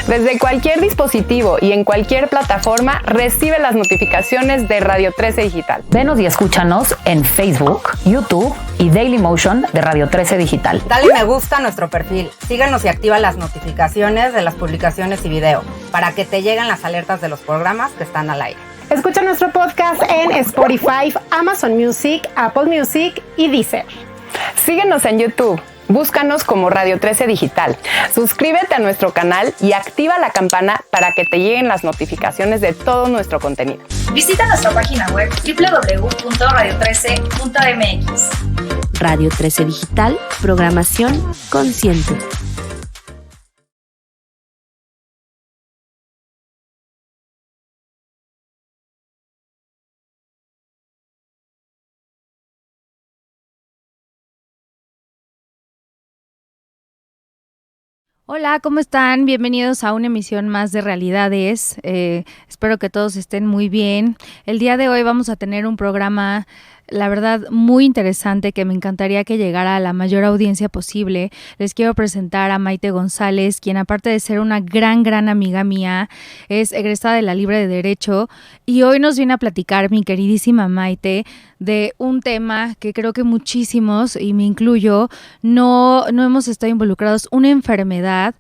Desde cualquier dispositivo y en cualquier plataforma, recibe las notificaciones de Radio 13 Digital. Venos y escúchanos en Facebook, YouTube y Dailymotion de Radio 13 Digital. Dale me gusta a nuestro perfil, síguenos y activa las notificaciones de las publicaciones y video para que te lleguen las alertas de los programas que están al aire. Escucha nuestro podcast en Spotify, Amazon Music, Apple Music y Deezer. Síguenos en YouTube. Búscanos como Radio 13 Digital. Suscríbete a nuestro canal y activa la campana para que te lleguen las notificaciones de todo nuestro contenido. Visita nuestra página web www.radio13.mx. Radio 13 Digital, programación consciente. Hola, ¿cómo están? Bienvenidos a una emisión más de Realidades. Espero que todos estén muy bien. El día de hoy vamos a tener un programa, la verdad, muy interesante que me encantaría que llegara a la mayor audiencia posible. Les quiero presentar a Maite González, quien aparte de ser una gran amiga mía, es egresada de la Libre de Derecho y hoy nos viene a platicar mi queridísima Maite de un tema que creo que muchísimos, y me incluyo, no hemos estado involucrados, una enfermedad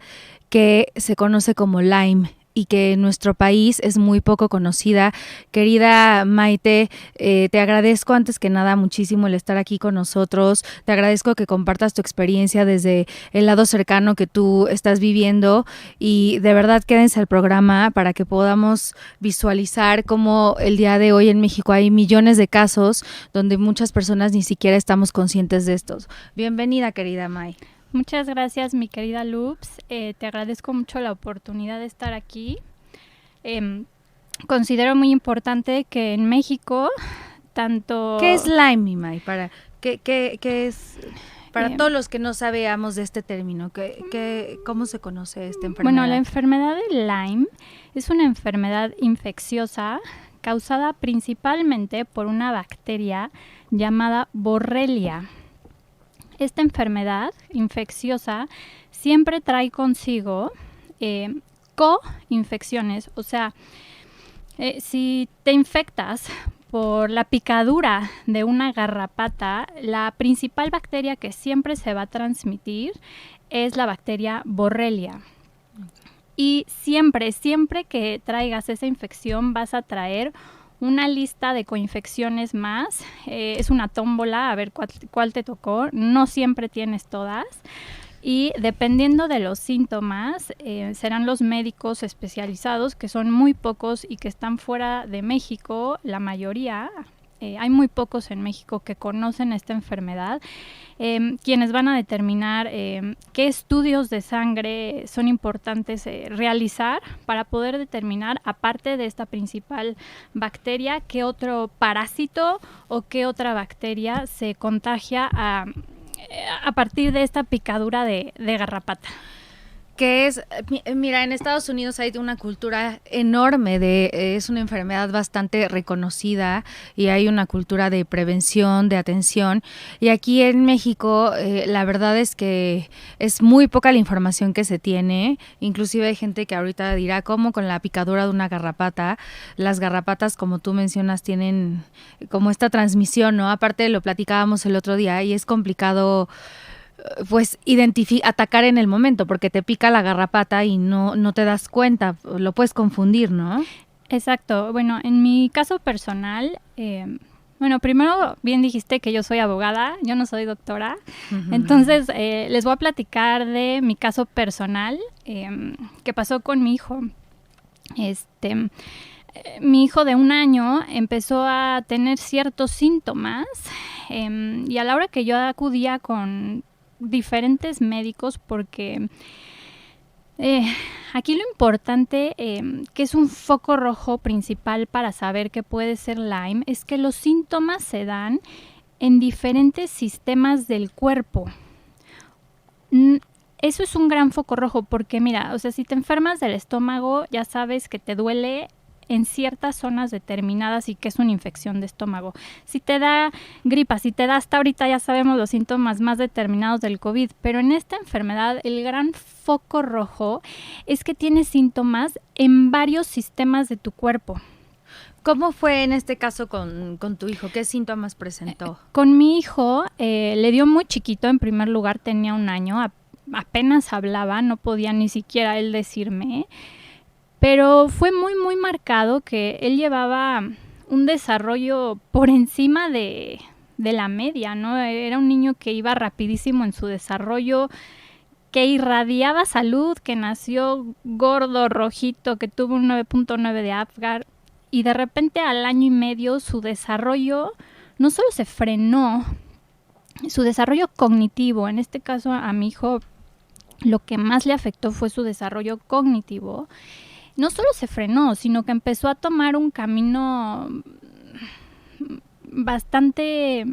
que se conoce como Lyme y que en nuestro país es muy poco conocida. Querida Maite, te agradezco antes que nada muchísimo el estar aquí con nosotros. Te agradezco que compartas tu experiencia desde el lado cercano que tú estás viviendo y de verdad quédense al programa para que podamos visualizar cómo el día de hoy en México hay millones de casos donde muchas personas ni siquiera estamos conscientes de estos. Bienvenida, querida May. Muchas gracias, mi querida Loops. Te agradezco mucho la oportunidad de estar aquí. Considero muy importante que en México, tanto... ¿Qué es Lyme, May? ¿Qué es...? Para todos los que no sabemos de este término, ¿cómo se conoce esta enfermedad? Bueno, la enfermedad de Lyme es una enfermedad infecciosa causada principalmente por una bacteria llamada Borrelia. Esta enfermedad infecciosa siempre trae consigo co-infecciones, o sea, si te infectas por la picadura de una garrapata, la principal bacteria que siempre se va a transmitir es la bacteria Borrelia. Y siempre que traigas esa infección vas a traer una lista de coinfecciones más. Es una tómbola, a ver cuál te tocó. No siempre tienes todas. Y dependiendo de los síntomas, serán los médicos especializados, que son muy pocos y que están fuera de México, la mayoría. Hay muy pocos en México que conocen esta enfermedad, quienes van a determinar qué estudios de sangre son importantes realizar para poder determinar, aparte de esta principal bacteria, qué otro parásito o qué otra bacteria se contagia a partir de esta picadura de garrapata. Que es, mira, en Estados Unidos hay una cultura enorme es una enfermedad bastante reconocida y hay una cultura de prevención, de atención, y aquí en México la verdad es que es muy poca la información que se tiene. Inclusive hay gente que ahorita dirá, ¿cómo con la picadura de una garrapata? Las garrapatas, como tú mencionas, tienen como esta transmisión, ¿no? Aparte lo platicábamos el otro día y es complicado pues atacar en el momento porque te pica la garrapata y no te das cuenta, lo puedes confundir, ¿no? Exacto. Bueno, en mi caso personal, primero bien dijiste que yo soy abogada, yo no soy doctora, entonces les voy a platicar de mi caso personal, que pasó con mi hijo. Mi hijo de 1 año empezó a tener ciertos síntomas y a la hora que yo acudía con diferentes médicos, porque aquí lo importante, que es un foco rojo principal para saber que puede ser Lyme, es que los síntomas se dan en diferentes sistemas del cuerpo. Eso es un gran foco rojo porque mira, o sea, si te enfermas del estómago, ya sabes que te duele en ciertas zonas determinadas y que es una infección de estómago. Si te da gripa, si te da, hasta ahorita ya sabemos los síntomas más determinados del COVID, pero en esta enfermedad el gran foco rojo es que tienes síntomas en varios sistemas de tu cuerpo. ¿Cómo fue en este caso con tu hijo? ¿Qué síntomas presentó? Con mi hijo le dio muy chiquito. En primer lugar tenía 1 año, apenas hablaba, no podía ni siquiera él decirme, pero fue muy muy marcado que él llevaba un desarrollo por encima de la media, ¿no? Era un niño que iba rapidísimo en su desarrollo, que irradiaba salud, que nació gordo, rojito, que tuvo un 9.9 de Apgar. Y de repente al 1 año y medio su desarrollo no solo se frenó, su desarrollo cognitivo, en este caso a mi hijo lo que más le afectó fue su desarrollo cognitivo, no solo se frenó, sino que empezó a tomar un camino bastante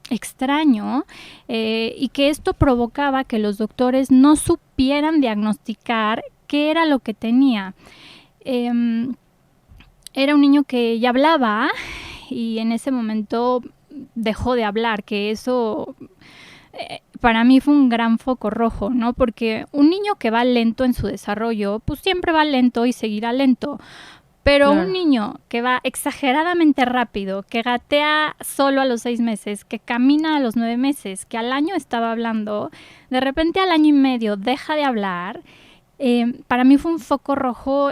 extraño y que esto provocaba que los doctores no supieran diagnosticar qué era lo que tenía. Era un niño que ya hablaba y en ese momento dejó de hablar, que eso para mí fue un gran foco rojo, ¿no? Porque un niño que va lento en su desarrollo, pues siempre va lento y seguirá lento. Pero un niño que va exageradamente rápido, que gatea solo a los 6 meses, que camina a los 9 meses, que al año estaba hablando, de repente al 1 año y medio deja de hablar, para mí fue un foco rojo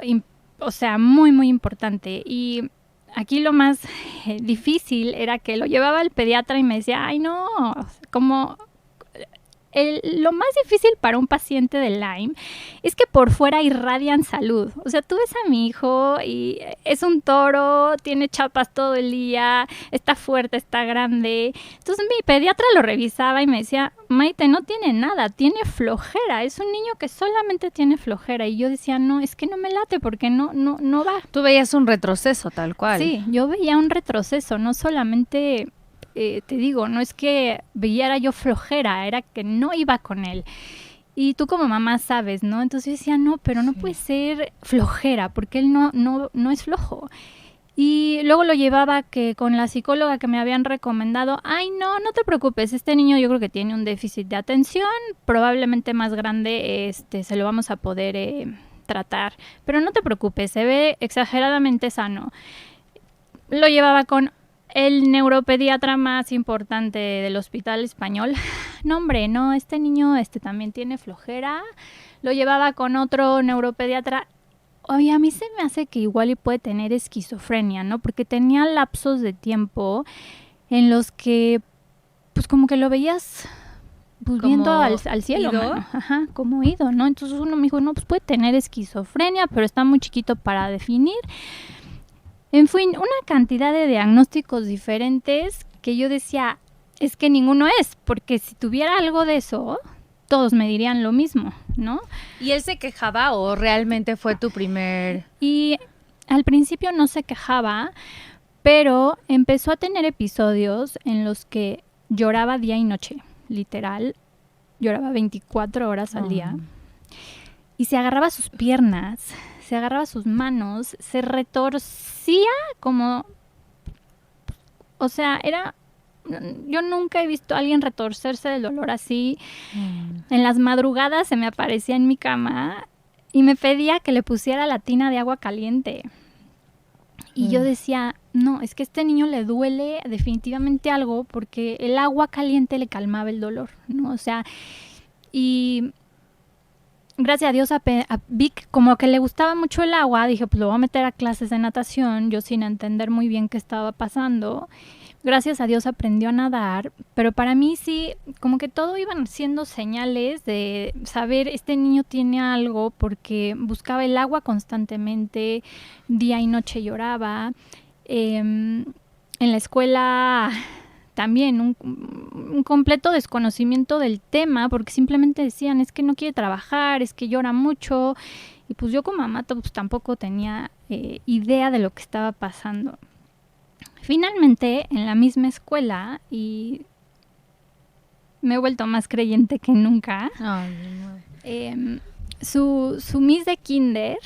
o sea, muy, muy importante. Y aquí lo más difícil era que lo llevaba al pediatra y me decía, ay, no, como lo más difícil para un paciente de Lyme es que por fuera irradian salud. O sea, tú ves a mi hijo y es un toro, tiene chapas todo el día, está fuerte, está grande. Entonces mi pediatra lo revisaba y me decía, Maite, no tiene nada, tiene flojera, es un niño que solamente tiene flojera. Y yo decía, no, es que no me late porque no va. Tú veías un retroceso tal cual. Sí, yo veía un retroceso, no solamente... te digo, no es que viera yo flojera, era que no iba con él. Y tú como mamá sabes, ¿no? Entonces yo decía, no, pero no puede ser flojera, porque él no es flojo. Y luego lo llevaba que con la psicóloga que me habían recomendado, ay, no te preocupes, este niño yo creo que tiene un déficit de atención, probablemente más grande, se lo vamos a poder tratar. Pero no te preocupes, se ve exageradamente sano. Lo llevaba con el neuropediatra más importante del Hospital Español. No, hombre, no, este niño también tiene flojera. Lo llevaba con otro neuropediatra. Oye, a mí se me hace que igual y puede tener esquizofrenia, ¿no? Porque tenía lapsos de tiempo en los que, pues como que lo veías pues viendo al cielo, ajá, como ido, ¿no? Entonces uno me dijo, no, pues puede tener esquizofrenia, pero está muy chiquito para definir. En fin, una cantidad de diagnósticos diferentes que yo decía, es que ninguno es, porque si tuviera algo de eso, todos me dirían lo mismo, ¿no? ¿Y él se quejaba o realmente fue tu primer...? Y al principio no se quejaba, pero empezó a tener episodios en los que lloraba día y noche, literal, lloraba 24 horas al día. Y se agarraba sus piernas, se agarraba sus manos, se retorcía como... O sea, yo nunca he visto a alguien retorcerse del dolor así. En las madrugadas se me aparecía en mi cama y me pedía que le pusiera la tina de agua caliente. Y yo decía, no, es que a este niño le duele definitivamente algo porque el agua caliente le calmaba el dolor, ¿no? O sea, y... Gracias a Dios a Vic como que le gustaba mucho el agua, dije pues lo voy a meter a clases de natación, yo sin entender muy bien qué estaba pasando. Gracias a Dios aprendió a nadar, pero para mí sí, como que todo iban siendo señales de saber este niño tiene algo porque buscaba el agua constantemente, día y noche lloraba. En la escuela... También un completo desconocimiento del tema porque simplemente decían es que no quiere trabajar, es que llora mucho y pues yo como mamá pues tampoco tenía idea de lo que estaba pasando. Finalmente en la misma escuela y me he vuelto más creyente que nunca, su miss de kinder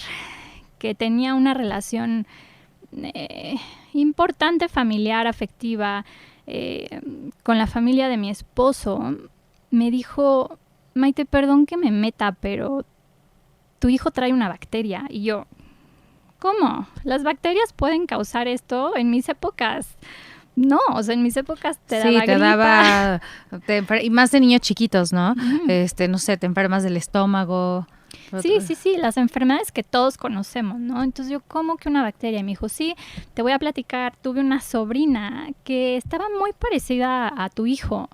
que tenía una relación importante, familiar, afectiva, con la familia de mi esposo, me dijo: Maite, perdón que me meta, pero tu hijo trae una bacteria. Y yo, ¿cómo? ¿Las bacterias pueden causar esto? En mis épocas, no, o sea, en mis épocas te daba gripa. Y más de niños chiquitos, ¿no? No sé, te enfermas del estómago. Sí, las enfermedades que todos conocemos, ¿no? Entonces yo, ¿cómo que una bacteria? Y me dijo, sí, te voy a platicar, tuve una sobrina que estaba muy parecida a tu hijo.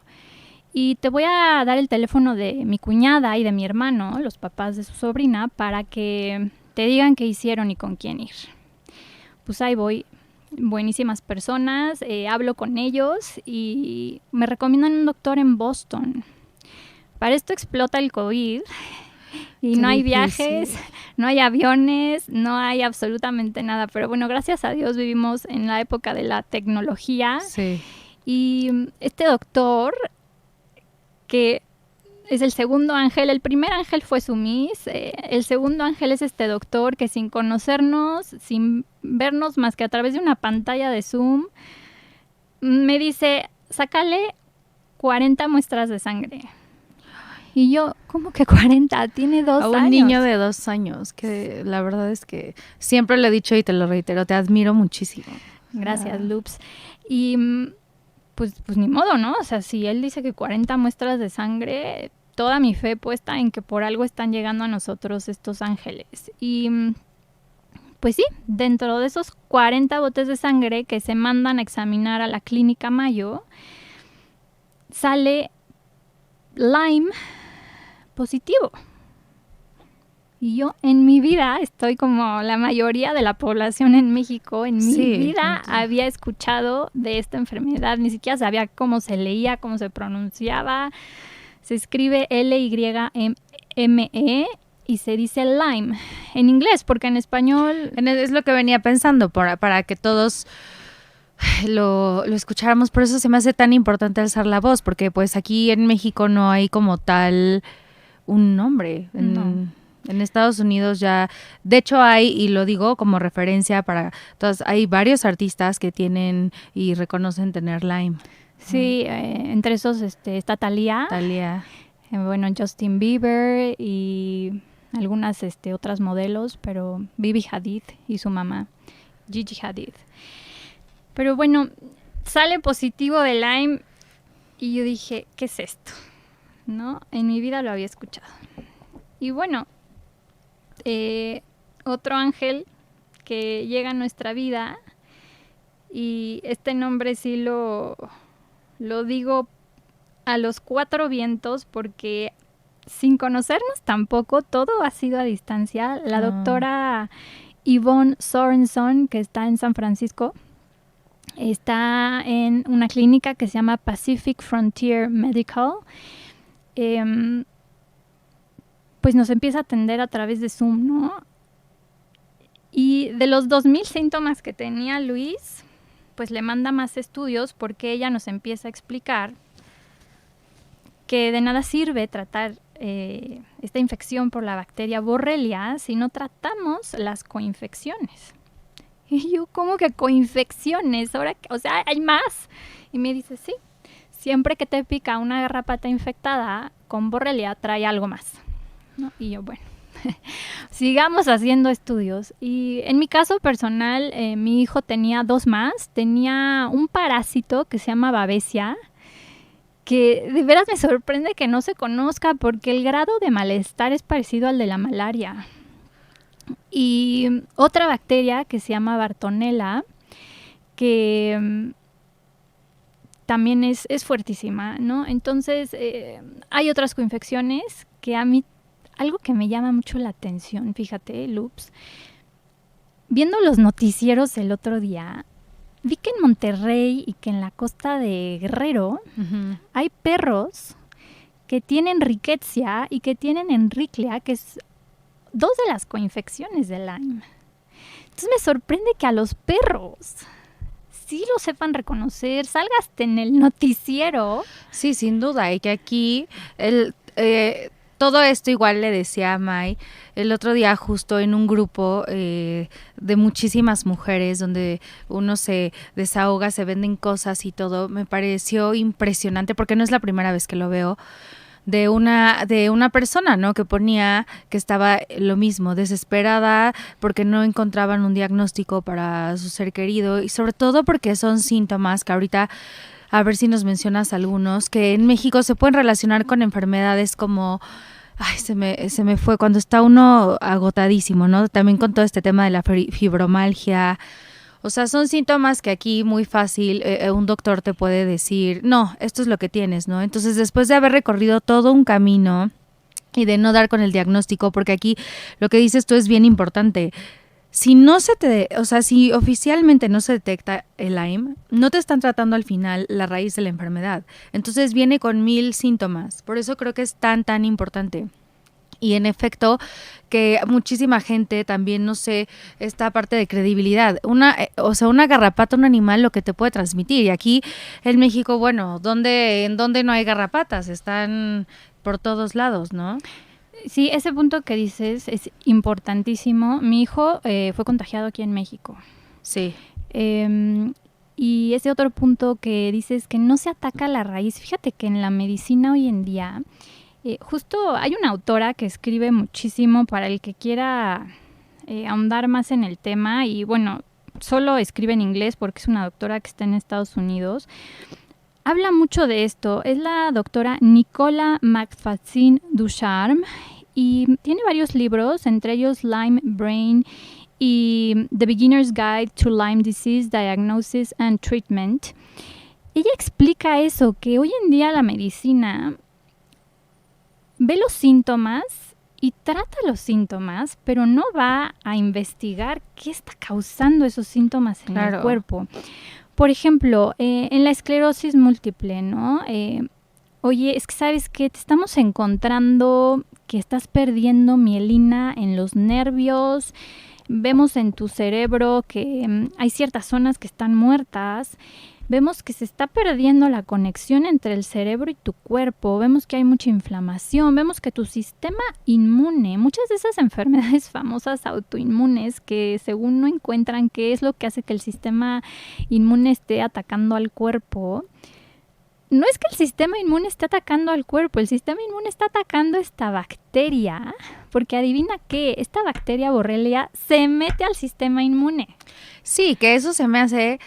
Y te voy a dar el teléfono de mi cuñada y de mi hermano, los papás de su sobrina, para que te digan qué hicieron y con quién ir. Pues ahí voy, buenísimas personas, hablo con ellos y me recomiendan un doctor en Boston. Para esto explota el COVID y no hay viajes, no hay aviones, no hay absolutamente nada. Pero bueno, gracias a Dios vivimos en la época de la tecnología. Sí. Y este doctor, que es el segundo ángel, el primer ángel fue su Miss, el segundo ángel es este doctor que sin conocernos, sin vernos más que a través de una pantalla de Zoom, me dice, sácale 40 muestras de sangre. Y yo, ¿cómo que 40? Tiene 2 años. A un niño de 2 años, que la verdad es que siempre lo he dicho y te lo reitero, te admiro muchísimo. Gracias, Loops. Y pues ni modo, ¿no? O sea, si él dice que 40 muestras de sangre, toda mi fe puesta en que por algo están llegando a nosotros estos ángeles. Y pues sí, dentro de esos 40 botes de sangre que se mandan a examinar a la Clínica Mayo, sale Lyme positivo. Y yo en mi vida estoy como la mayoría de la población en México. En mi vida había escuchado de esta enfermedad. Ni siquiera sabía cómo se leía, cómo se pronunciaba. Se escribe Lyme y se dice Lyme en inglés, porque en español... Es lo que venía pensando, para que todos lo escucháramos. Por eso se me hace tan importante alzar la voz, porque pues aquí en México no hay como tal un nombre. En Estados Unidos ya, de hecho hay, y lo digo como referencia para todos, hay varios artistas que tienen y reconocen tener Lyme. Sí, entre esos está Thalía. Bueno, Justin Bieber y algunas otras modelos, pero Bibi Hadid y su mamá, Gigi Hadid. Pero bueno, sale positivo de Lyme y yo dije, ¿qué es esto? ¿No? En mi vida lo había escuchado. Y bueno, otro ángel que llega a nuestra vida, y este nombre sí lo digo a los 4 vientos, porque sin conocernos tampoco, todo ha sido a distancia. La doctora Yvonne Sorenson, que está en San Francisco, está en una clínica que se llama Pacific Frontier Medical. Pues nos empieza a atender a través de Zoom, ¿no? Y de los 2,000 síntomas que tenía Luis, pues le manda más estudios, porque ella nos empieza a explicar que de nada sirve tratar esta infección por la bacteria Borrelia si no tratamos las coinfecciones. Y yo, ¿cómo que coinfecciones? Ahora, o sea, ¿hay más? Y me dice, sí, siempre que te pica una garrapata infectada con Borrelia trae algo más, ¿no? Y yo, bueno, sigamos haciendo estudios. Y en mi caso personal, mi hijo tenía 2 más. Tenía un parásito que se llama Babesia, que de veras me sorprende que no se conozca, porque el grado de malestar es parecido al de la malaria. Y otra bacteria que se llama Bartonella, que también es fuertísima, ¿no? Entonces, hay otras coinfecciones que a mí, algo que me llama mucho la atención, fíjate, Loops, viendo los noticieros el otro día, vi que en Monterrey y que en la costa de Guerrero hay perros que tienen rickettsia y que tienen Ehrlichia, que es 2 de las coinfecciones de Lyme. Entonces me sorprende que a los perros sí lo sepan reconocer, salga hasta en el noticiero. Sí, sin duda, y que aquí todo esto igual le decía a May el otro día justo en un grupo de muchísimas mujeres donde uno se desahoga, se venden cosas y todo. Me pareció impresionante porque no es la primera vez que lo veo. De una persona, ¿no? Que ponía que estaba lo mismo, desesperada porque no encontraban un diagnóstico para su ser querido y sobre todo porque son síntomas que ahorita, a ver si nos mencionas algunos, que en México se pueden relacionar con enfermedades como... Ay, se me fue cuando está uno agotadísimo, ¿no? También con todo este tema de la fibromialgia. O sea, son síntomas que aquí muy fácil un doctor te puede decir, no, esto es lo que tienes, ¿no? Entonces, después de haber recorrido todo un camino y de no dar con el diagnóstico, porque aquí lo que dices tú es bien importante. Si si oficialmente no se detecta el Lyme, no te están tratando al final la raíz de la enfermedad. Entonces viene con 1000 síntomas. Por eso creo que es tan importante. Y en efecto, que muchísima gente también, no sé, esta parte de credibilidad. Una garrapata, un animal, lo que te puede transmitir. Y aquí en México, bueno, ¿en dónde no hay garrapatas? Están por todos lados, ¿no? Sí, ese punto que dices es importantísimo. Mi hijo fue contagiado aquí en México. Sí. Y ese otro punto que dices que no se ataca la raíz. Fíjate que en la medicina hoy en día, justo hay una autora que escribe muchísimo para el que quiera ahondar más en el tema. Y bueno, solo escribe en inglés porque es una doctora que está en Estados Unidos. Habla mucho de esto, es la doctora Nicola McFadden-Ducharme y tiene varios libros, entre ellos Lyme Brain y The Beginner's Guide to Lyme Disease Diagnosis and Treatment. Ella explica eso, que hoy en día la medicina ve los síntomas y trata los síntomas, pero no va a investigar qué está causando esos síntomas en el cuerpo. Por ejemplo, en la esclerosis múltiple, ¿no? Oye, es que sabes que te estamos encontrando que estás perdiendo mielina en los nervios, vemos en tu cerebro que hay ciertas zonas que están muertas, vemos que se está perdiendo la conexión entre el cerebro y tu cuerpo, vemos que hay mucha inflamación, vemos que tu sistema inmune, muchas de esas enfermedades famosas autoinmunes que según no encuentran qué es lo que hace que el sistema inmune esté atacando al cuerpo, no es que el sistema inmune esté atacando al cuerpo, el sistema inmune está atacando esta bacteria, porque adivina qué, esta bacteria Borrelia se mete al sistema inmune. Sí, que eso se me hace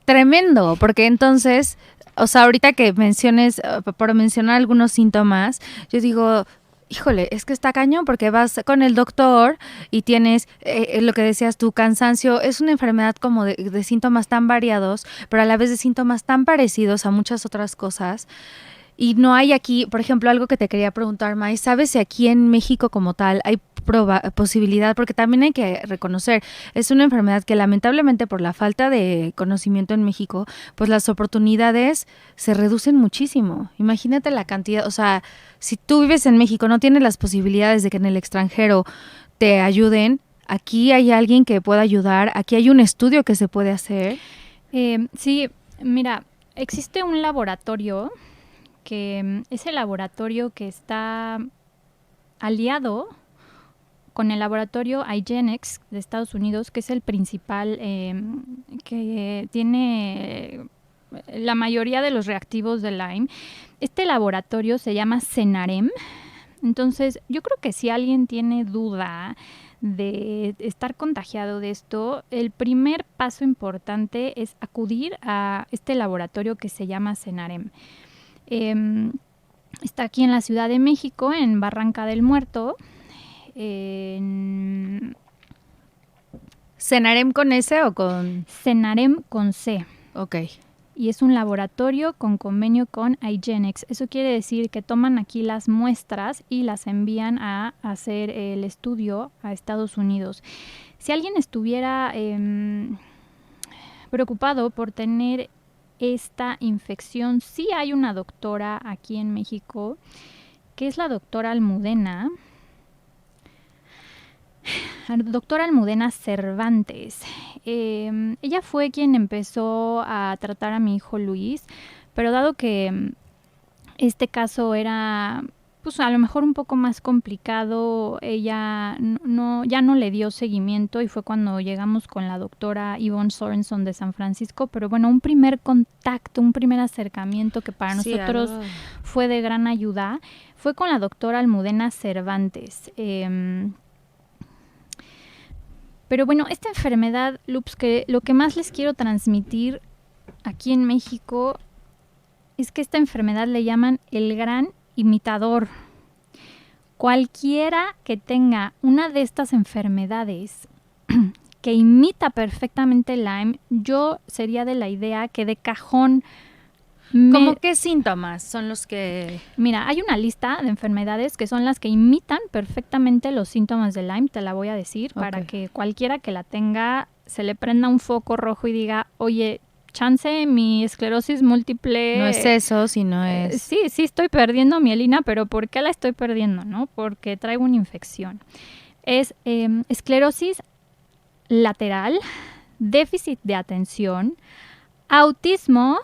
tremendo, porque entonces, o sea, ahorita que menciones, por mencionar algunos síntomas, yo digo, híjole, es que está cañón porque vas con el doctor y tienes lo que decías tú, cansancio, es una enfermedad como de síntomas tan variados, pero a la vez de síntomas tan parecidos a muchas otras cosas. Y no hay aquí, por ejemplo, algo que te quería preguntar, May, ¿sabes si aquí en México como tal hay posibilidad? Porque también hay que reconocer, es una enfermedad que lamentablemente por la falta de conocimiento en México, pues las oportunidades se reducen muchísimo. Imagínate la cantidad, o sea, si tú vives en México, no tienes las posibilidades de que en el extranjero te ayuden, aquí hay alguien que pueda ayudar, aquí hay un estudio que se puede hacer. Sí, mira, existe un laboratorio que es el laboratorio que está aliado con el laboratorio iGenex de Estados Unidos, que es el principal que tiene la mayoría de los reactivos de Lyme. Este laboratorio se llama Cenarem. Entonces, yo creo que si alguien tiene duda de estar contagiado de esto, el primer paso importante es acudir a este laboratorio que se llama Cenarem. Está aquí en la Ciudad de México, en Barranca del Muerto. ¿Cenarem con S o con...? Cenarem con C. Ok. Y es un laboratorio con convenio con iGenex. Eso quiere decir que toman aquí las muestras y las envían a hacer el estudio a Estados Unidos. Si alguien estuviera preocupado por tener esta infección, sí hay una doctora aquí en México, que es la doctora Almudena. La doctora Almudena Cervantes. Ella fue quien empezó a tratar a mi hijo Luis, pero dado que este caso era pues a lo mejor un poco más complicado, ella ya no le dio seguimiento y fue cuando llegamos con la doctora Yvonne Sorenson de San Francisco, pero bueno, un primer contacto, un primer acercamiento que para nosotros fue de gran ayuda, fue con la doctora Almudena Cervantes. Pero bueno, esta enfermedad, Lupus, que lo que más les quiero transmitir aquí en México es que esta enfermedad le llaman el gran imitador. Cualquiera que tenga una de estas enfermedades que imita perfectamente Lyme, yo sería de la idea que de cajón... ¿Cómo qué síntomas son los que...? Mira, hay una lista de enfermedades que son las que imitan perfectamente los síntomas de Lyme, te la voy a decir, para que cualquiera que la tenga se le prenda un foco rojo y diga, oye, chance, mi esclerosis múltiple... No es eso, sino es... Sí, estoy perdiendo mielina, pero ¿por qué la estoy perdiendo? ¿No? Porque traigo una infección. Es esclerosis lateral, déficit de atención, autismo...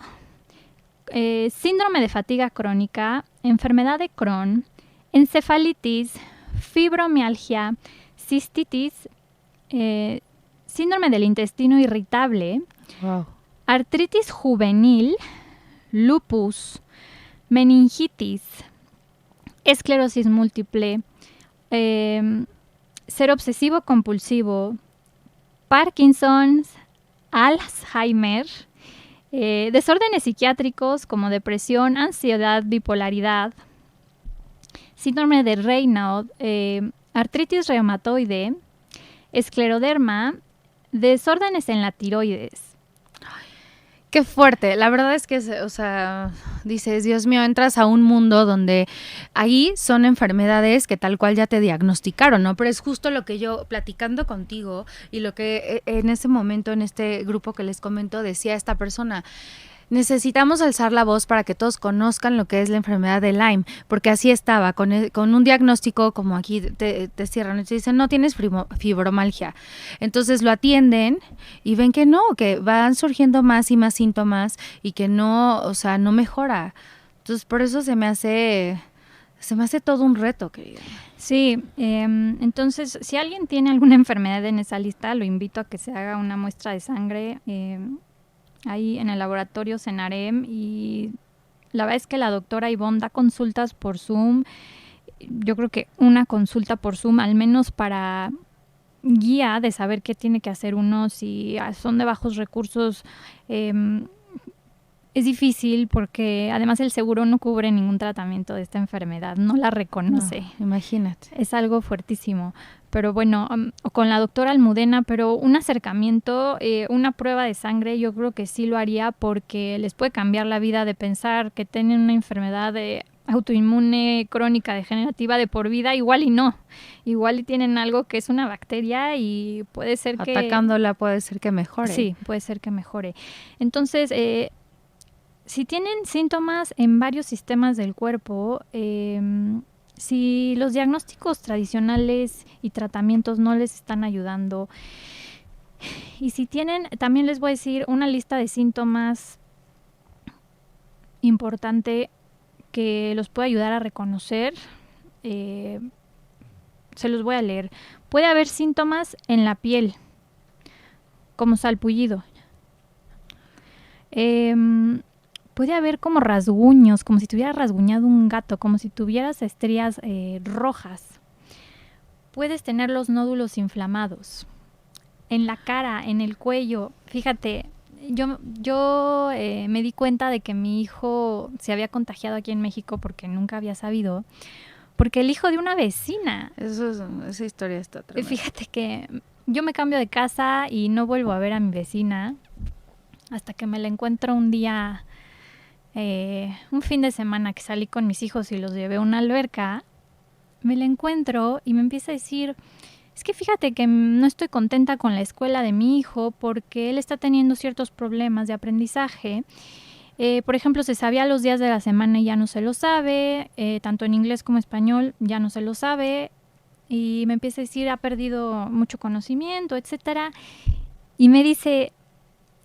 síndrome de fatiga crónica, enfermedad de Crohn, encefalitis, fibromialgia, cistitis, síndrome del intestino irritable, artritis juvenil, lupus, meningitis, esclerosis múltiple, ser obsesivo compulsivo, Parkinson's, Alzheimer, desórdenes psiquiátricos como depresión, ansiedad, bipolaridad, síndrome de Raynaud, artritis reumatoide, escleroderma, desórdenes en la tiroides. Qué fuerte. La verdad es que, o sea, dices, Dios mío, entras a un mundo donde ahí son enfermedades que tal cual ya te diagnosticaron, ¿no? Pero es justo lo que yo, platicando contigo, y lo que en ese momento, en este grupo que les comento, decía esta persona, necesitamos alzar la voz para que todos conozcan lo que es la enfermedad de Lyme, porque así estaba, con un diagnóstico como aquí te cierran y te dicen, no, tienes fibromialgia. Entonces lo atienden y ven que no, que van surgiendo más y más síntomas y que no, o sea, no mejora. Entonces por eso se me hace todo un reto, querida. Sí, entonces si alguien tiene alguna enfermedad en esa lista, lo invito a que se haga una muestra de sangre ahí en el laboratorio Senarem, y la verdad es que la doctora Ivonne da consultas por Zoom. Yo creo que una consulta por Zoom, al menos para guía de saber qué tiene que hacer uno, si son de bajos recursos, es difícil porque además el seguro no cubre ningún tratamiento de esta enfermedad, no la reconoce. No, imagínate. Es algo fuertísimo. Pero bueno, con la doctora Almudena, pero un acercamiento, una prueba de sangre, yo creo que sí lo haría porque les puede cambiar la vida de pensar que tienen una enfermedad autoinmune, crónica, degenerativa de por vida, igual y no. Igual y tienen algo que es una bacteria y puede ser que... Atacándola puede ser que mejore. Sí, puede ser que mejore. Entonces, si tienen síntomas en varios sistemas del cuerpo, si los diagnósticos tradicionales y tratamientos no les están ayudando, y si tienen, también les voy a decir una lista de síntomas importante que los puede ayudar a reconocer, se los voy a leer. Puede haber síntomas en la piel, como salpullido. Puede haber como rasguños, como si tuviera rasguñado un gato, como si tuvieras estrías rojas. Puedes tener los nódulos inflamados. En la cara, en el cuello. Fíjate, yo me di cuenta de que mi hijo se había contagiado aquí en México porque nunca había sabido. Porque el hijo de una vecina. Esa historia está tremenda. Fíjate que yo me cambio de casa y no vuelvo a ver a mi vecina hasta que me la encuentro un día... un fin de semana que salí con mis hijos y los llevé a una alberca, me la encuentro y me empieza a decir, es que fíjate que no estoy contenta con la escuela de mi hijo porque él está teniendo ciertos problemas de aprendizaje. Por ejemplo, se sabía los días de la semana y ya no se lo sabe, tanto en inglés como español ya no se lo sabe, y me empieza a decir, ha perdido mucho conocimiento, etcétera, y me dice,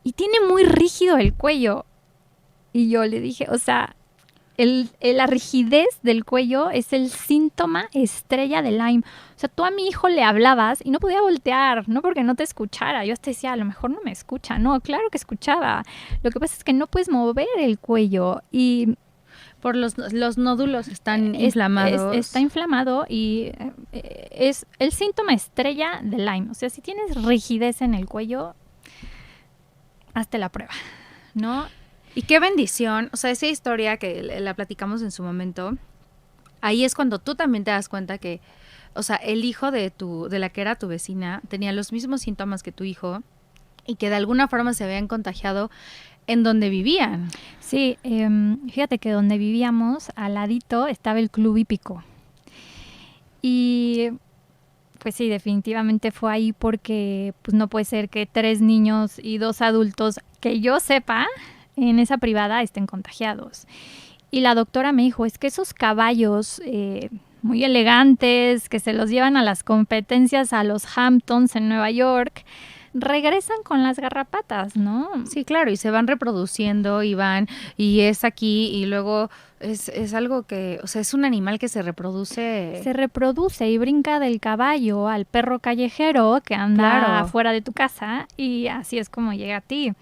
y tiene muy rígido el cuello. Y yo le dije, o sea, la rigidez del cuello es el síntoma estrella de Lyme. O sea, tú a mi hijo le hablabas y no podía voltear, no porque no te escuchara. Yo hasta decía, a lo mejor no me escucha. No, claro que escuchaba. Lo que pasa es que no puedes mover el cuello y... Por los nódulos están inflamados. Está inflamado y es el síntoma estrella de Lyme. O sea, si tienes rigidez en el cuello, hazte la prueba, ¿no? Y qué bendición, o sea, esa historia que la platicamos en su momento, ahí es cuando tú también te das cuenta que, o sea, el hijo de la que era tu vecina tenía los mismos síntomas que tu hijo y que de alguna forma se habían contagiado en donde vivían. Sí, fíjate que donde vivíamos, al ladito, estaba el club hípico. Y pues sí, definitivamente fue ahí porque pues no puede ser que 3 niños y 2 adultos, que yo sepa, en esa privada estén contagiados. Y la doctora me dijo, es que esos caballos muy elegantes, que se los llevan a las competencias a los Hamptons en Nueva York, regresan con las garrapatas, ¿no? Sí, claro, y se van reproduciendo y van, y es aquí, y luego es algo que, o sea, es un animal que se reproduce. Se reproduce y brinca del caballo al perro callejero que anda afuera de tu casa, y así es como llega a ti.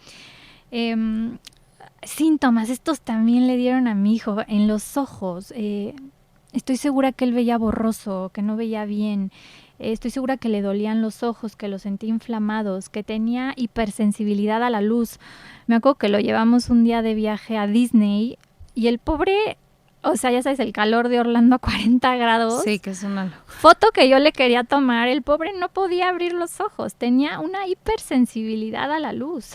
Síntomas, estos también le dieron a mi hijo en los ojos. Estoy segura que él veía borroso, que no veía bien. Estoy segura que le dolían los ojos, que los sentía inflamados, que tenía hipersensibilidad a la luz. Me acuerdo que lo llevamos un día de viaje a Disney y el pobre, o sea, ya sabes, el calor de Orlando a 40 grados. Sí, que es una foto que yo le quería tomar, el pobre no podía abrir los ojos, tenía una hipersensibilidad a la luz.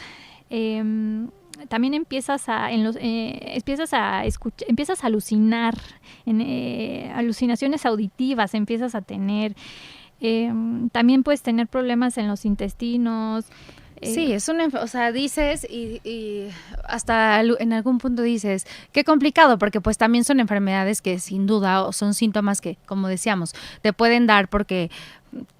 También empiezas a alucinar, alucinaciones auditivas empiezas a tener. También puedes tener problemas en los intestinos. Sí, es o sea, dices y hasta en algún punto dices, qué complicado, porque pues también son enfermedades que sin duda, o son síntomas que, como decíamos, te pueden dar porque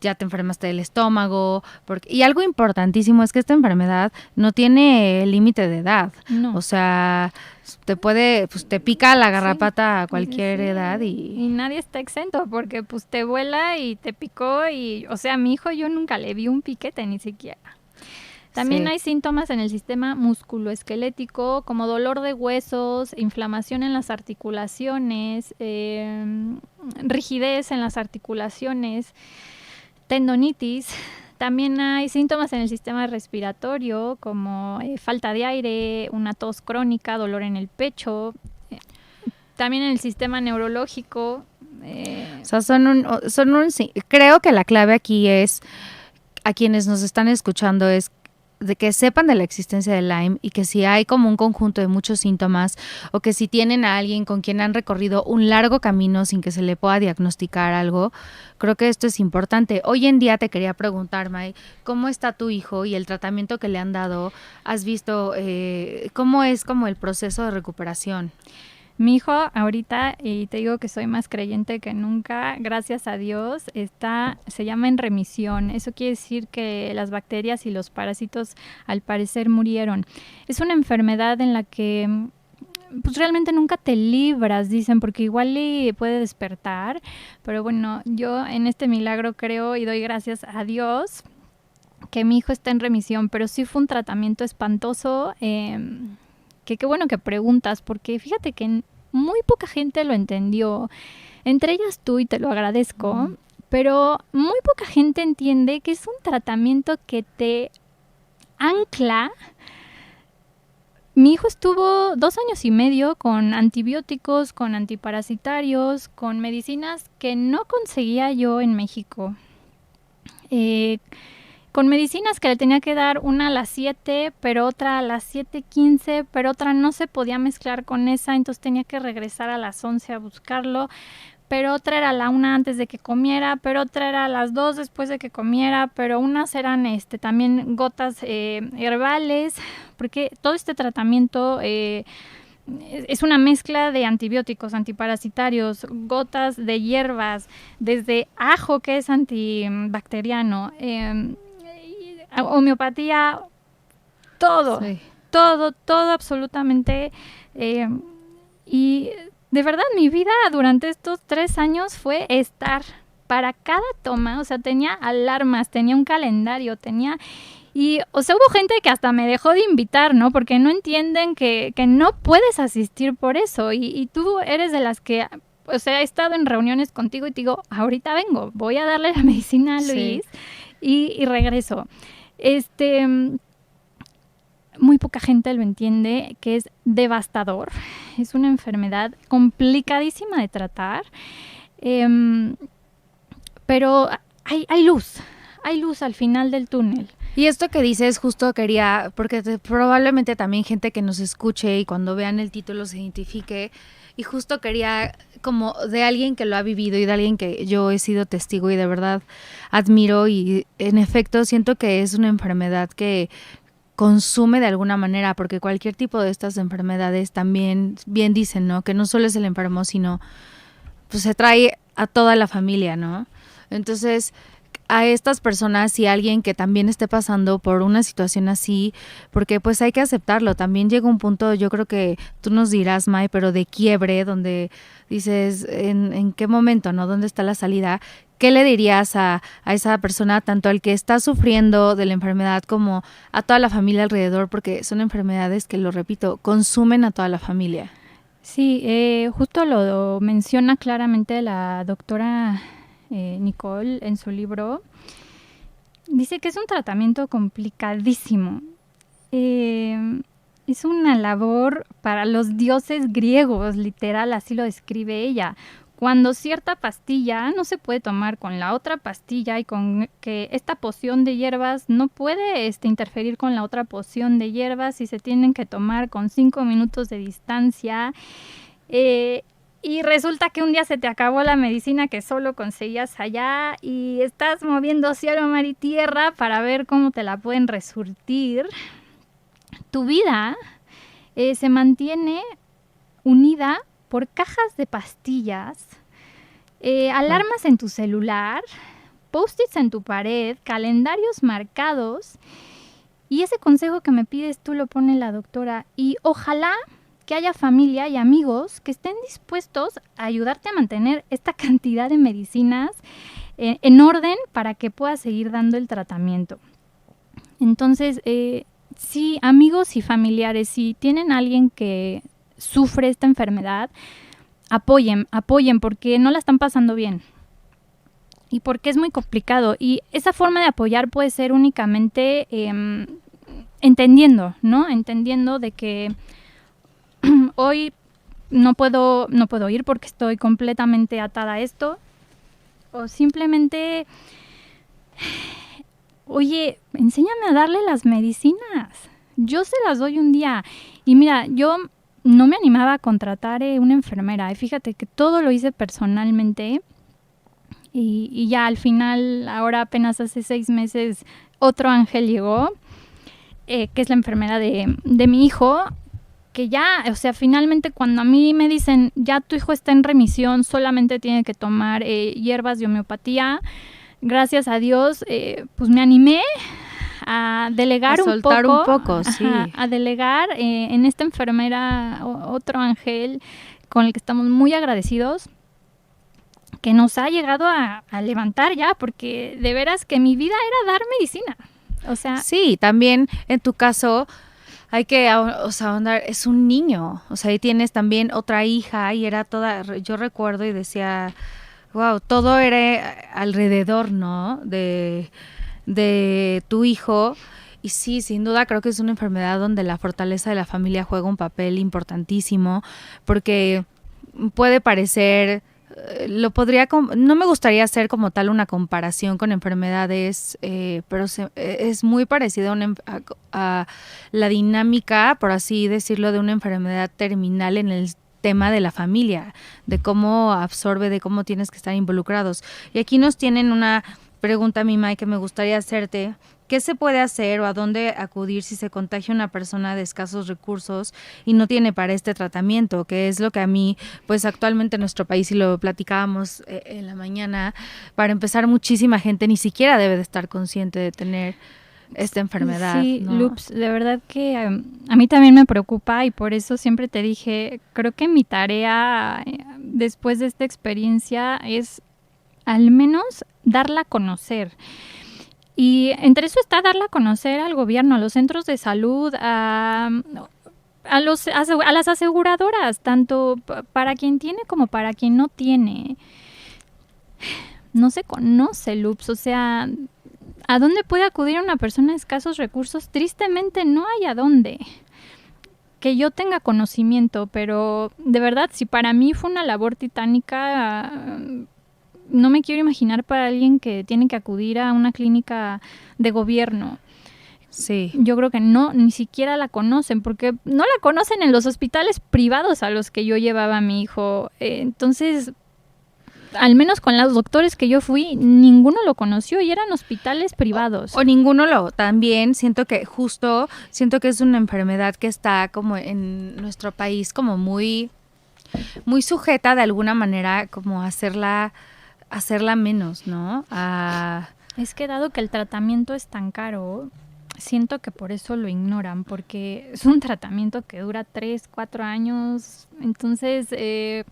ya te enfermaste del estómago, y algo importantísimo es que esta enfermedad no tiene límite de edad. No. O sea, te pica la garrapata a cualquier edad y nadie está exento porque pues te vuela y te picó y, o sea, a mi hijo yo nunca le vi un piquete ni siquiera. También hay síntomas en el sistema musculoesquelético como dolor de huesos, inflamación en las articulaciones, rigidez en las articulaciones, tendonitis. También hay síntomas en el sistema respiratorio como falta de aire, una tos crónica, dolor en el pecho. También en el sistema neurológico. O sea, creo que la clave aquí es, a quienes nos están escuchando, es de que sepan de la existencia de Lyme y que si hay como un conjunto de muchos síntomas o que si tienen a alguien con quien han recorrido un largo camino sin que se le pueda diagnosticar algo, creo que esto es importante. Hoy en día te quería preguntar, May, ¿cómo está tu hijo y el tratamiento que le han dado? ¿Has visto cómo es como el proceso de recuperación? Mi hijo ahorita, y te digo que soy más creyente que nunca, gracias a Dios, se llama en remisión. Eso quiere decir que las bacterias y los parásitos al parecer murieron. Es una enfermedad en la que pues realmente nunca te libras, dicen, porque igual le puede despertar. Pero bueno, yo en este milagro creo y doy gracias a Dios que mi hijo está en remisión, pero sí fue un tratamiento espantoso. Que qué bueno que preguntas, porque fíjate que muy poca gente lo entendió, entre ellas tú, y te lo agradezco, pero muy poca gente entiende que es un tratamiento que te ancla. Mi hijo estuvo 2 años y medio con antibióticos, con antiparasitarios, con medicinas que no conseguía yo en México. Con medicinas que le tenía que dar una a las 7, pero otra a las 7:15, pero otra no se podía mezclar con esa, entonces tenía que regresar a las 11 a buscarlo, pero otra era a la 1 antes de que comiera, pero otra era a las 2 después de que comiera, pero unas eran también gotas herbales, porque todo este tratamiento es una mezcla de antibióticos, antiparasitarios, gotas de hierbas, desde ajo, que es antibacteriano, homeopatía, todo absolutamente. Y de verdad, mi vida durante estos 3 años fue estar para cada toma, o sea, tenía alarmas, tenía un calendario, y, o sea, hubo gente que hasta me dejó de invitar, ¿no? Porque no entienden que no puedes asistir por eso. Y tú eres de las que, o sea, he estado en reuniones contigo y te digo, ahorita vengo, voy a darle la medicina a Luis y regreso. Muy poca gente lo entiende, que es devastador. Es una enfermedad complicadísima de tratar. Pero hay luz al final del túnel. Y esto que dices justo quería, porque probablemente también gente que nos escuche y cuando vean el título se identifique, y justo quería como de alguien que lo ha vivido y de alguien que yo he sido testigo y de verdad admiro, y en efecto siento que es una enfermedad que consume de alguna manera, porque cualquier tipo de estas enfermedades también, bien dicen, ¿no? Que no solo es el enfermo, sino pues se trae a toda la familia, ¿no? Entonces, a estas personas y a alguien que también esté pasando por una situación así, porque pues hay que aceptarlo. También llega un punto, yo creo que tú nos dirás, May, pero de quiebre, donde dices, ¿en qué momento, no? ¿Dónde está la salida? ¿Qué le dirías a esa persona, tanto al que está sufriendo de la enfermedad como a toda la familia alrededor? Porque son enfermedades que, lo repito, consumen a toda la familia. Sí, justo lo menciona claramente la doctora Nicole en su libro. Dice que es un tratamiento complicadísimo. Es una labor para los dioses griegos, literal, así lo describe ella. Cuando cierta pastilla no se puede tomar con la otra pastilla y con que esta poción de hierbas no puede interferir con la otra poción de hierbas y se tienen que tomar con 5 minutos de distancia. Y resulta que un día se te acabó la medicina que solo conseguías allá y estás moviendo cielo, mar y tierra para ver cómo te la pueden resurtir. Tu vida se mantiene unida por cajas de pastillas, alarmas en tu celular, post-its en tu pared, calendarios marcados, y ese consejo que me pides tú lo pone la doctora. Y ojalá que haya familia y amigos que estén dispuestos a ayudarte a mantener esta cantidad de medicinas en orden para que puedas seguir dando el tratamiento. Entonces, sí, amigos y familiares, si tienen a alguien que sufre esta enfermedad, apoyen, porque no la están pasando bien y porque es muy complicado. Y esa forma de apoyar puede ser únicamente entendiendo, ¿no? Entendiendo de que hoy no puedo ir porque estoy completamente atada a esto, o simplemente, oye, enséñame a darle las medicinas. Yo se las doy un día. Y mira, yo no me animaba a contratar una enfermera. Y fíjate que todo lo hice personalmente. Y ya al final, ahora apenas hace 6 meses, otro ángel llegó, que es la enfermera de mi hijo, que ya, o sea, finalmente cuando a mí me dicen, ya tu hijo está en remisión, solamente tiene que tomar hierbas de homeopatía, gracias a Dios, pues me animé a delegar un poco, sí. A delegar en esta enfermera, otro ángel con el que estamos muy agradecidos, que nos ha llegado a levantar ya, porque de veras que mi vida era dar medicina. O sea, sí, también en tu caso hay que, o sea, ahondar, es un niño, o sea, y tienes también otra hija y era toda, yo recuerdo y decía, wow, todo era alrededor, ¿no? De tu hijo. Y sí, sin duda creo que es una enfermedad donde la fortaleza de la familia juega un papel importantísimo, porque puede parecer, no me gustaría hacer como tal una comparación con enfermedades, pero es muy parecido a la dinámica, por así decirlo, de una enfermedad terminal en el tema de la familia, de cómo absorbe, de cómo tienes que estar involucrados. Y aquí nos tienen una pregunta, Mimay, que me gustaría hacerte. ¿Qué se puede hacer o a dónde acudir si se contagia una persona de escasos recursos y no tiene para este tratamiento? Que es lo que a mí, pues actualmente en nuestro país, y lo platicábamos en la mañana, para empezar muchísima gente ni siquiera debe de estar consciente de tener esta enfermedad. Sí, ¿no? lupus, de verdad que a mí también me preocupa y por eso siempre te dije, creo que mi tarea después de esta experiencia es al menos darla a conocer. Y entre eso está darla a conocer al gobierno, a los centros de salud, a las aseguradoras, tanto para quien tiene como para quien no tiene. No se conoce lupus, o sea, ¿a dónde puede acudir una persona de escasos recursos? Tristemente no hay a dónde. Que yo tenga conocimiento, pero de verdad, si para mí fue una labor titánica, no me quiero imaginar para alguien que tiene que acudir a una clínica de gobierno. Sí. Yo creo que ni siquiera la conocen, porque no la conocen en los hospitales privados a los que yo llevaba a mi hijo. Entonces, al menos con los doctores que yo fui, ninguno lo conoció y eran hospitales privados. O ninguno también siento que es una enfermedad que está como en nuestro país como muy, muy sujeta de alguna manera como a hacerla menos, ¿no? Es que dado que el tratamiento es tan caro, siento que por eso lo ignoran, porque es un tratamiento que dura 3, 4 años, entonces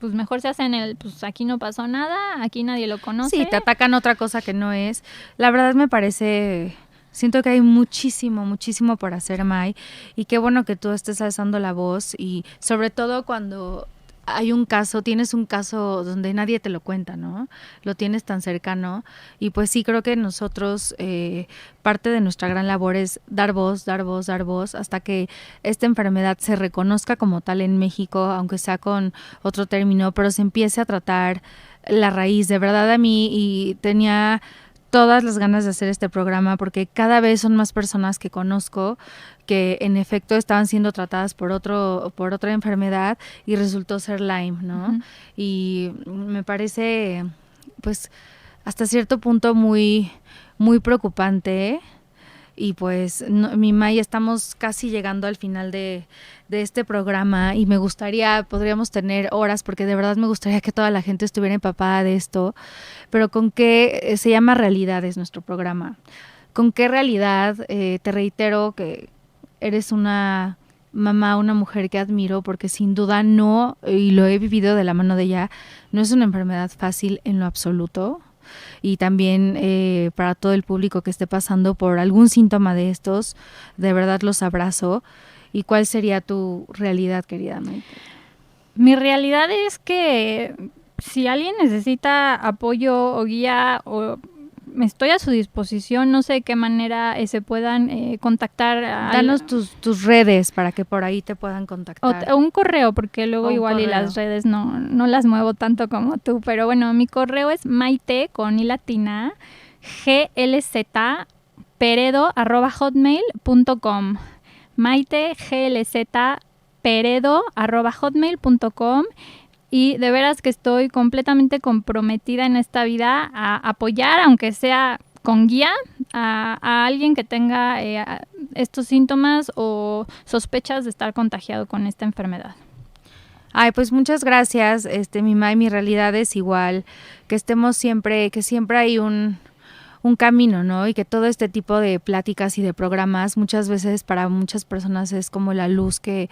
pues mejor se hacen pues aquí no pasó nada, aquí nadie lo conoce. Sí, te atacan otra cosa que no es. La verdad me parece, siento que hay muchísimo por hacer, May, y qué bueno que tú estés alzando la voz y sobre todo cuando tienes un caso donde nadie te lo cuenta, ¿no? Lo tienes tan cercano y pues sí, creo que nosotros, parte de nuestra gran labor es dar voz hasta que esta enfermedad se reconozca como tal en México, aunque sea con otro término, pero se empiece a tratar la raíz. De verdad a mí, y tenía todas las ganas de hacer este programa porque cada vez son más personas que conozco que en efecto estaban siendo tratadas por otra enfermedad y resultó ser Lyme, ¿no? Uh-huh. Y me parece, pues, hasta cierto punto muy, muy preocupante. Y pues, mi May, estamos casi llegando al final de este programa y podríamos tener horas porque de verdad me gustaría que toda la gente estuviera empapada de esto, pero se llama Realidades nuestro programa. ¿Con qué realidad? Te reitero que eres una mamá, una mujer que admiro porque sin duda no, y lo he vivido de la mano de ella, no es una enfermedad fácil en lo absoluto. Y también para todo el público que esté pasando por algún síntoma de estos, de verdad los abrazo. ¿Y cuál sería tu realidad, querida May? Mi realidad es que si alguien necesita apoyo o guía, o estoy a su disposición, no sé de qué manera se puedan contactar. Danos tus redes para que por ahí te puedan contactar. O un correo, porque luego igual correo. Y las redes no las muevo tanto como tú, pero bueno, mi correo es maite con i latina glzperedo@hotmail.com. Maite glzperedo@hotmail.com. Y de veras que estoy completamente comprometida en esta vida a apoyar, aunque sea con guía, a alguien que tenga estos síntomas o sospechas de estar contagiado con esta enfermedad. Ay, pues muchas gracias, mi May. Mi realidad es igual, que estemos siempre, que siempre hay un camino, ¿no? Y que todo este tipo de pláticas y de programas muchas veces para muchas personas es como la luz que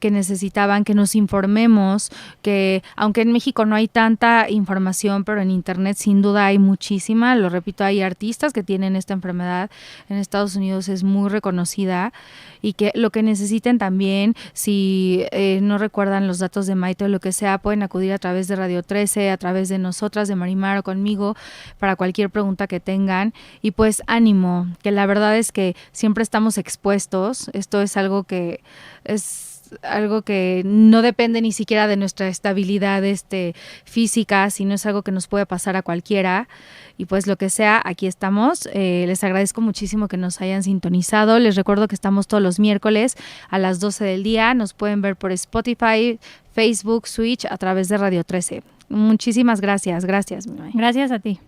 necesitaban, que nos informemos, que aunque en México no hay tanta información, pero en internet sin duda hay muchísima. Lo repito, hay artistas que tienen esta enfermedad, en Estados Unidos es muy reconocida, y que lo que necesiten también, si no recuerdan los datos de Maite o lo que sea, pueden acudir a través de Radio 13, a través de nosotras, de Marimar o conmigo, para cualquier pregunta que tengan. Y pues ánimo, que la verdad es que siempre estamos expuestos. Esto es algo que no depende ni siquiera de nuestra estabilidad física, sino es algo que nos puede pasar a cualquiera. Y pues lo que sea, aquí estamos. Les agradezco muchísimo que nos hayan sintonizado. Les recuerdo que estamos todos los miércoles a las 12 del día. Nos pueden ver por Spotify, Facebook, Switch, a través de Radio 13. Muchísimas gracias. Gracias, mi May. Gracias a ti.